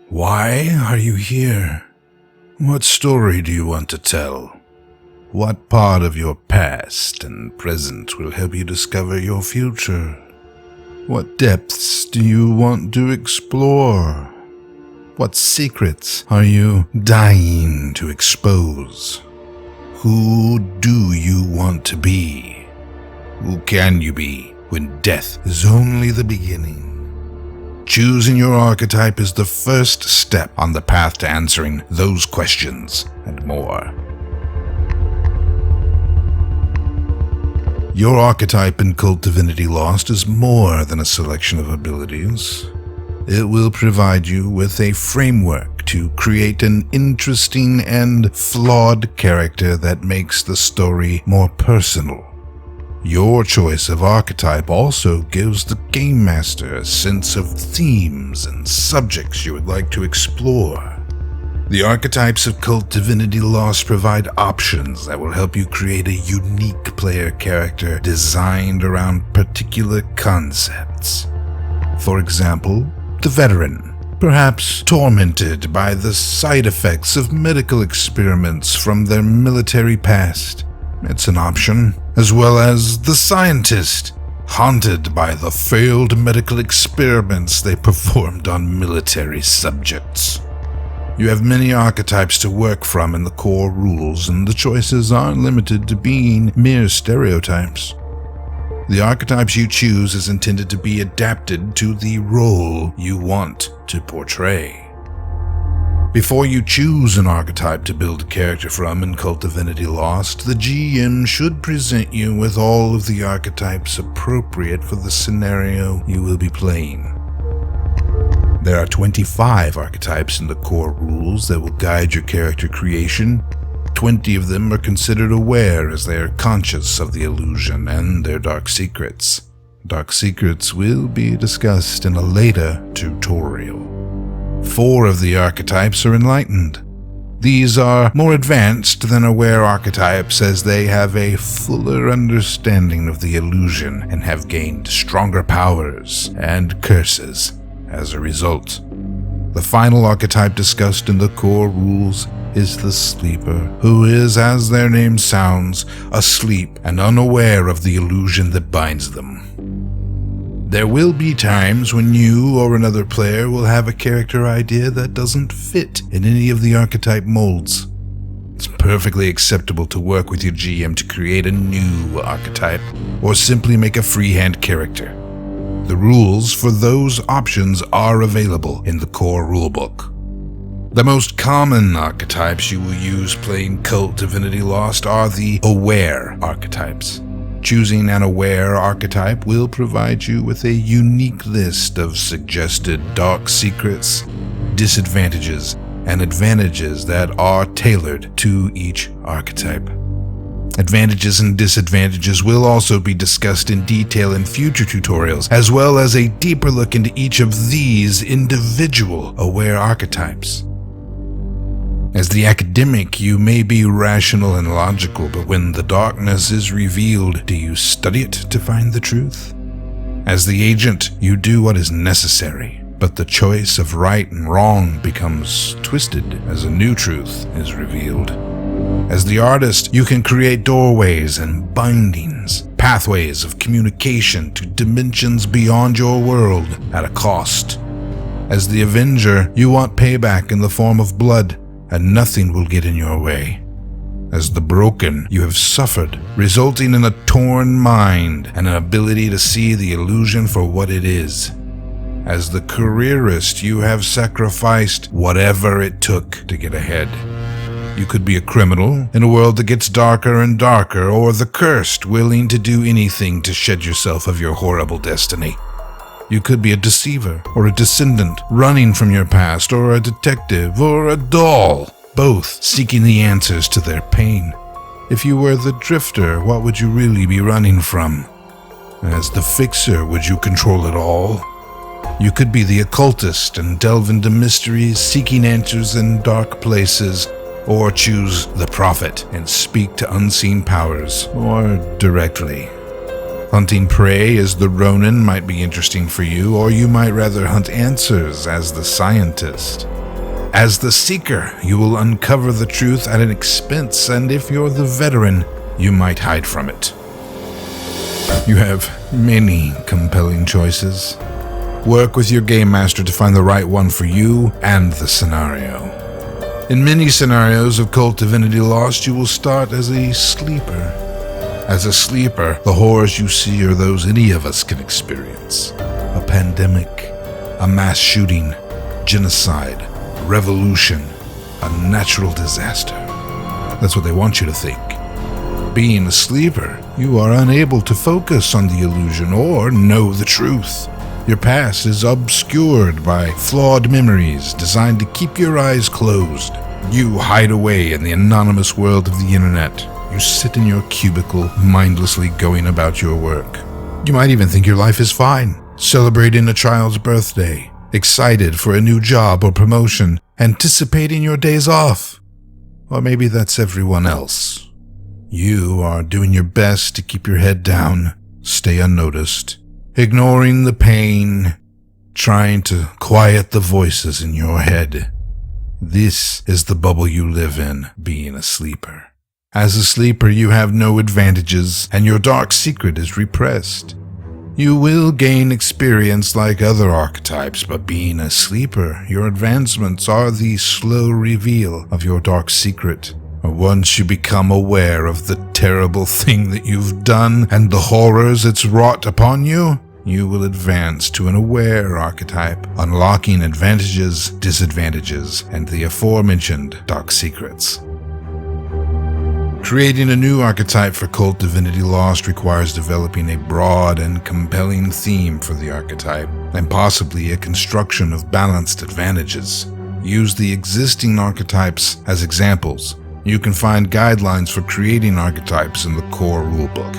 Why are you here? What story do you want to tell? What part of your past and present will help you discover your future? What depths do you want to explore? What secrets are you dying to expose? Who do you want to be? Who can you be when death is only the beginning? Choosing your archetype is the first step on the path to answering those questions and more. Your archetype in KULT Divinity Lost is more than a selection of abilities. It will provide you with a framework to create an interesting and flawed character that makes the story more personal. Your choice of archetype also gives the Game Master a sense of themes and subjects you would like to explore. The archetypes of KULT Divinity Lost provide options that will help you create a unique player character designed around particular concepts. For example, the veteran, perhaps tormented by the side effects of medical experiments from their military past. It's an option, as well as the scientist, haunted by the failed medical experiments they performed on military subjects. You have many archetypes to work from in the core rules, and the choices aren't limited to being mere stereotypes. The archetypes you choose is intended to be adapted to the role you want to portray. Before you choose an archetype to build a character from in KULT Divinity Lost, the GM should present you with all of the archetypes appropriate for the scenario you will be playing. There are 25 archetypes in the core rules that will guide your character creation. 20 of them are considered aware as they are conscious of the illusion and their dark secrets. Dark secrets will be discussed in a later tutorial. 4 of the archetypes are enlightened. These are more advanced than aware archetypes as they have a fuller understanding of the illusion and have gained stronger powers and curses as a result. The final archetype discussed in the core rules is the Sleeper, who is, as their name sounds, asleep and unaware of the illusion that binds them. There will be times when you or another player will have a character idea that doesn't fit in any of the archetype molds. It's perfectly acceptable to work with your GM to create a new archetype, or simply make a freehand character. The rules for those options are available in the core rulebook. The most common archetypes you will use playing KULT Divinity Lost are the aware archetypes. Choosing an aware archetype will provide you with a unique list of suggested dark secrets, disadvantages, and advantages that are tailored to each archetype. Advantages and disadvantages will also be discussed in detail in future tutorials, as well as a deeper look into each of these individual aware archetypes. As the academic, you may be rational and logical, but when the darkness is revealed, do you study it to find the truth? As the agent, you do what is necessary, but the choice of right and wrong becomes twisted as a new truth is revealed. As the artist, you can create doorways and bindings, pathways of communication to dimensions beyond your world at a cost. As the avenger, you want payback in the form of blood, and nothing will get in your way. As the broken, you have suffered, resulting in a torn mind and an ability to see the illusion for what it is. As the careerist, you have sacrificed whatever it took to get ahead. You could be a criminal in a world that gets darker and darker, or the cursed, willing to do anything to shed yourself of your horrible destiny. You could be a deceiver or a descendant, running from your past, or a detective or a doll, both seeking the answers to their pain. If you were the drifter, what would you really be running from? As the fixer, would you control it all? You could be the occultist and delve into mysteries, seeking answers in dark places, or choose the prophet and speak to unseen powers, or directly. Hunting prey as the Ronin might be interesting for you, or you might rather hunt answers as the scientist. As the Seeker, you will uncover the truth at an expense, and if you're the Veteran, you might hide from it. You have many compelling choices. Work with your Game Master to find the right one for you and the scenario. In many scenarios of KULT Divinity Lost, you will start as a sleeper. As a sleeper, the horrors you see are those any of us can experience. A pandemic, a mass shooting, genocide, revolution, a natural disaster. That's what they want you to think. Being a sleeper, you are unable to focus on the illusion or know the truth. Your past is obscured by flawed memories designed to keep your eyes closed. You hide away in the anonymous world of the internet. You sit in your cubicle, mindlessly going about your work. You might even think your life is fine, celebrating a child's birthday, excited for a new job or promotion, anticipating your days off. Or maybe that's everyone else. You are doing your best to keep your head down, stay unnoticed, ignoring the pain, trying to quiet the voices in your head. This is the bubble you live in, being a sleeper. As a sleeper, you have no advantages, and your dark secret is repressed. You will gain experience like other archetypes, but being a sleeper, your advancements are the slow reveal of your dark secret. Once you become aware of the terrible thing that you've done and the horrors it's wrought upon you, you will advance to an aware archetype, unlocking advantages, disadvantages, and the aforementioned dark secrets. Creating a new archetype for KULT Divinity Lost requires developing a broad and compelling theme for the archetype, and possibly a construction of balanced advantages. Use the existing archetypes as examples. You can find guidelines for creating archetypes in the core rulebook.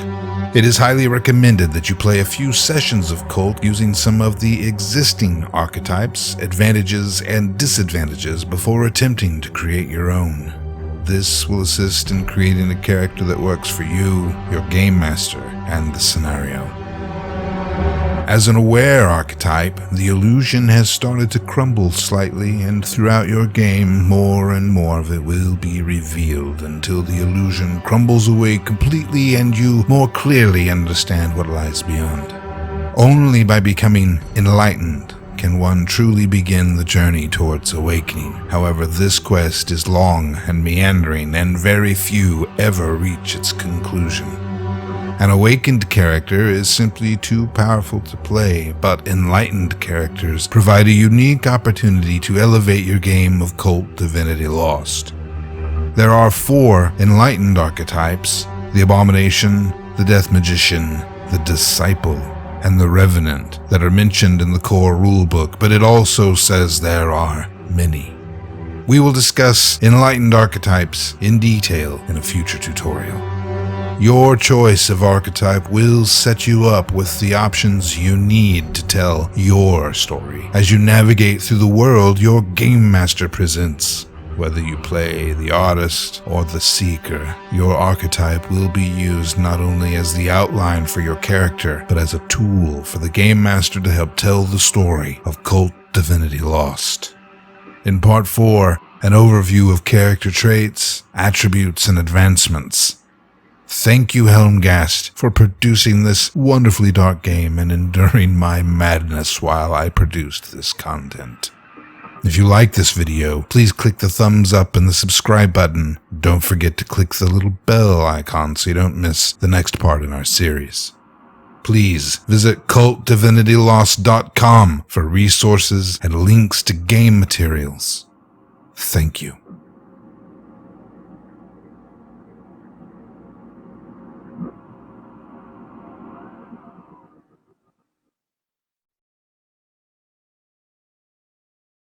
It is highly recommended that you play a few sessions of KULT using some of the existing archetypes, advantages, and disadvantages before attempting to create your own. This will assist in creating a character that works for you, your Game Master, and the scenario. As an aware archetype, the illusion has started to crumble slightly, and throughout your game, more and more of it will be revealed until the illusion crumbles away completely and you more clearly understand what lies beyond. Only by becoming enlightened can one truly begin the journey towards awakening. However, this quest is long and meandering, and very few ever reach its conclusion. An awakened character is simply too powerful to play, but enlightened characters provide a unique opportunity to elevate your game of KULT Divinity Lost. There are 4 enlightened archetypes: the Abomination, the Death Magician, the Disciple, and the Revenant that are mentioned in the core rulebook, but it also says there are many. We will discuss enlightened archetypes in detail in a future tutorial. Your choice of archetype will set you up with the options you need to tell your story as you navigate through the world your Game Master presents. Whether you play the Artist or the Seeker, your archetype will be used not only as the outline for your character, but as a tool for the Game Master to help tell the story of KULT Divinity Lost. In Part 4, an overview of character traits, attributes, and advancements. Thank you, Helmgast, for producing this wonderfully dark game and enduring my madness while I produced this content. If you like this video, please click the thumbs up and the subscribe button. Don't forget to click the little bell icon so you don't miss the next part in our series. Please visit KULTDivinityLost.com for resources and links to game materials. Thank you.